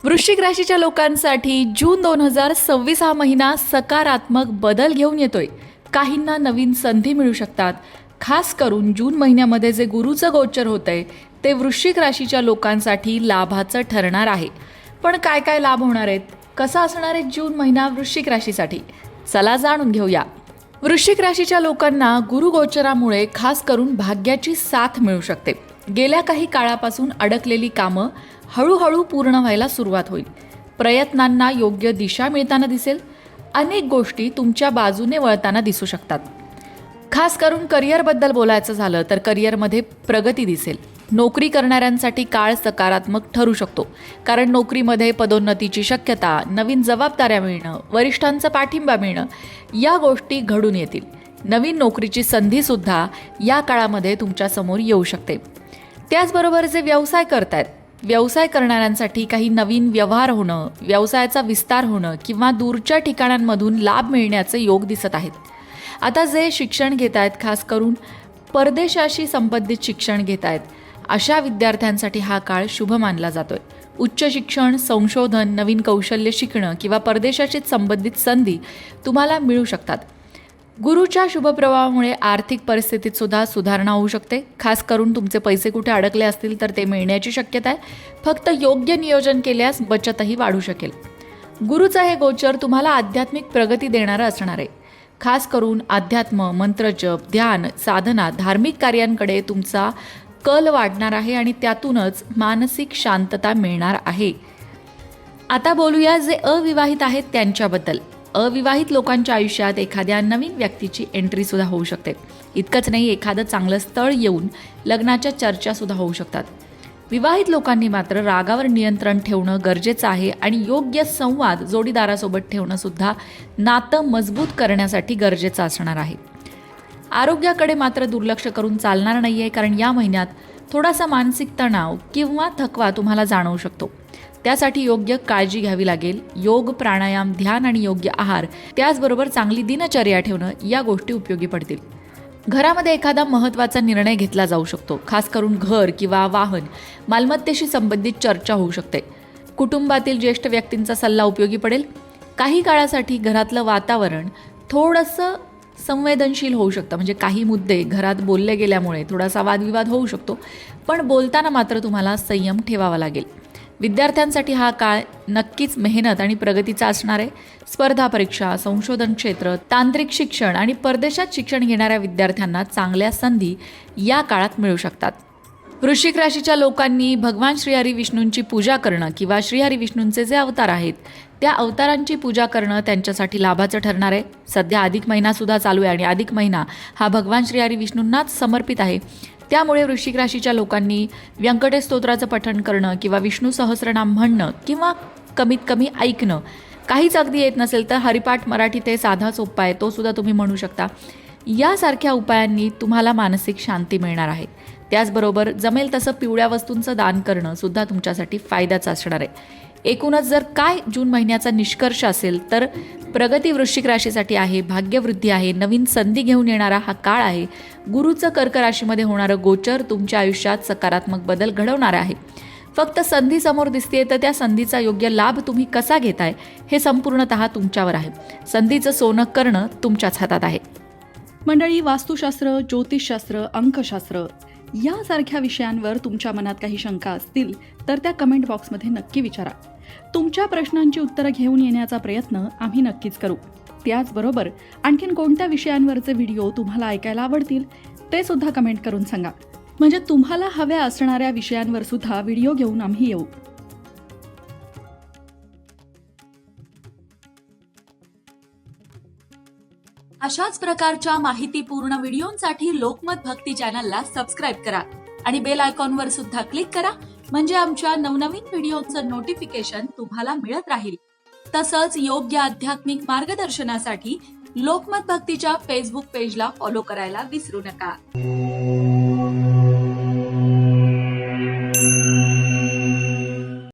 वृश्चिक राशीच्या लोकांसाठी जून 2026 हा महिना सकारात्मक बदल घेऊन येतोय. काहींना नवीन संधी मिळू शकतात. खास करून जून महिन्यामध्ये जे गुरुचं गोचर होतंय ते वृश्चिक राशीच्या लोकांसाठी लाभाचं ठरणार आहे. पण काय काय लाभ होणार आहेत, कसा असणार आहे जून महिना वृश्चिक राशीसाठी, चला जाणून घेऊया. वृश्चिक राशीच्या लोकांना गुरुगोचरामुळे खास करून भाग्याची साथ मिळू शकते. गेल्या काही काळापासून अडकलेली कामं हळूहळू पूर्ण व्हायला सुरुवात होईल. प्रयत्नांना योग्य दिशा मिळताना दिसेल. अनेक गोष्टी तुमच्या बाजूने वळताना दिसू शकतात. खास करून करिअरबद्दल बोलायचं झालं तर करिअरमध्ये प्रगती दिसेल. नोकरी करणाऱ्यांसाठी काळ सकारात्मक ठरू शकतो, कारण नोकरीमध्ये पदोन्नतीची शक्यता, नवीन जबाबदाऱ्या मिळणं, वरिष्ठांचा पाठिंबा मिळणं या गोष्टी घडून येतील. नवीन नोकरीची संधीसुद्धा या काळामध्ये तुमच्यासमोर येऊ शकते. त्याचबरोबर जे व्यवसाय करतायत, व्यवसाय करणाऱ्यांसाठी काही नवीन व्यवहार होणं, व्यवसायाचा विस्तार होणं किंवा दूरच्या ठिकाणांमधून लाभ मिळण्याचे योग दिसत आहेत. आता जे शिक्षण घेत आहेत, खास करून परदेशाशी संबंधित शिक्षण घेत आहेत, अशा विद्यार्थ्यांसाठी हा काळ शुभ मानला जातोय. उच्च शिक्षण, संशोधन, नवीन कौशल्य शिकणं किंवा परदेशाशी संबंधित संधी तुम्हाला मिळू शकतात. गुरुच्या शुभप्रभावामुळे आर्थिक परिस्थितीत सुद्धा सुधारणा होऊ शकते. खास करून तुमचे पैसे कुठे अडकले असतील तर ते मिळण्याची शक्यता आहे. फक्त योग्य नियोजन केल्यास बचतही वाढू शकेल. गुरुचं हे गोचर तुम्हाला आध्यात्मिक प्रगती देणारं असणार आहे. खास करून अध्यात्म, मंत्रजप, ध्यान, साधना, धार्मिक कार्यांकडे तुमचा कल वाढणार आहे आणि त्यातूनच मानसिक शांतता मिळणार आहे. आता बोलूया जे अविवाहित आहेत त्यांच्याबद्दल. अविवाहित लोकांच्या आयुष्यात एखाद्या नवीन व्यक्तीची एंट्री सुद्धा होऊ शकते. इतकंच नाही, एखादं चांगलं स्थळ येऊन लग्नाच्या चर्चा सुद्धा होऊ शकतात. विवाहित लोकांनी मात्र रागावर नियंत्रण ठेवणं गरजेचं आहे आणि योग्य संवाद जोडीदारासोबत ठेवणं सुद्धा नातं मजबूत करण्यासाठी गरजेचं असणार आहे. आरोग्याकडे मात्र दुर्लक्ष करून चालणार नाहीये, कारण या महिन्यात थोडासा मानसिक तणाव किंवा थकवा तुम्हाला जाणवू शकतो. त्यासाठी योग्य काळजी घ्यावी लागेल. योग, प्राणायाम, ध्यान आणि योग्य आहार, त्याचबरोबर चांगली दिनचर्या ठेवणं या गोष्टी उपयोगी पडतील. घरामध्ये एखादा महत्त्वाचा निर्णय घेतला जाऊ शकतो. खास करून घर किंवा वाहन, मालमत्तेशी संबंधित चर्चा होऊ शकते. कुटुंबातील ज्येष्ठ व्यक्तींचा सल्ला उपयोगी पडेल. काही काळासाठी घरातलं वातावरण थोडंसं संवेदनशील होऊ शकतं. म्हणजे काही मुद्दे घरात बोलले गेल्यामुळे थोडासा वादविवाद होऊ शकतो, पण बोलताना मात्र तुम्हाला संयम ठेवावा लागेल. विद्यार्थ्यांसाठी हा काळ नक्कीच मेहनत आणि प्रगतीचा असणार आहे. स्पर्धा परीक्षा, संशोधन क्षेत्र, तांत्रिक शिक्षण आणि परदेशात शिक्षण घेणाऱ्या विद्यार्थ्यांना चांगल्या संधी या काळात मिळू शकतात. वृश्चिक राशीच्या लोकांनी भगवान श्रीहरी विष्णूंची पूजा करणं किंवा श्रीहरी विष्णूंचे जे अवतार आहेत त्या अवतारांची पूजा करणं त्यांच्यासाठी लाभाचं ठरणार आहे. सध्या अधिक महिना सुद्धा चालू आहे आणि अधिक महिना हा भगवान श्रीहरी विष्णूंनाच समर्पित आहे. त्यामुळे वृश्चिक राशीच्या लोकांनी व्यंकटेश स्तोत्राचं पठण करणं किंवा विष्णू सहस्रनाम म्हणणं किंवा कमीत कमी ऐकणं, काहीच अगदी येत नसेल तर हरिपाठ मराठी ते साधा सोप्पा आहे तो सुद्धा तुम्ही म्हणू शकता. यासारख्या उपायांनी तुम्हाला मानसिक शांती मिळणार आहे. त्याचबरोबर जमेल तसं पिवळ्या वस्तूंचं दान करणं सुद्धा तुमच्यासाठी फायद्याचं असणार आहे. एकूणच जर काय जून महिन्याचा निष्कर्ष असेल तर प्रगती वृश्चिक राशीसाठी आहे, भाग्यवृद्धी आहे, नवीन संधी घेऊन येणारा हा काळ आहे. गुरुचं कर्क राशीमध्ये होणारं गोचर तुमच्या आयुष्यात सकारात्मक बदल घडवणार आहे. फक्त संधी समोर दिसते तर त्या संधीचा योग्य लाभ तुम्ही कसा घेताय हे संपूर्णतः तुमच्यावर आहे. संधीचं सोनं करणं तुमच्याच हातात आहे. मंडळी, वास्तुशास्त्र, ज्योतिषशास्त्र, अंकशास्त्र यासारख्या विषयांवर तुमच्या मनात काही शंका असतील तर त्या कमेंट बॉक्समध्ये नक्की विचारा. तुमच्या प्रश्नांची उत्तरं घेऊन येण्याचा प्रयत्न आम्ही नक्कीच करू. त्याचबरोबर आणखीन कोणत्या विषयांवरचे व्हिडिओ तुम्हाला ऐकायला आवडतील ते सुद्धा कमेंट करून सांगा. म्हणजे तुम्हाला हव्या असणाऱ्या विषयांवर सुद्धा व्हिडिओ घेऊन आम्ही येऊ. अशाच प्रकारच्या माहितीपूर्ण व्हिडिओंसाठी लोकमत भक्ती चॅनलला सबस्क्राईब करा आणि बेल आयकॉनवर सुद्धा क्लिक करा. म्हणजे आमच्या नवनवीन व्हिडिओचं नोटिफिकेशन तुम्हाला मिळत राहील. तसंच योग्य आध्यात्मिक मार्गदर्शनासाठी लोकमत भक्तीच्या फेसबुक पेजला फॉलो करायला विसरू नका.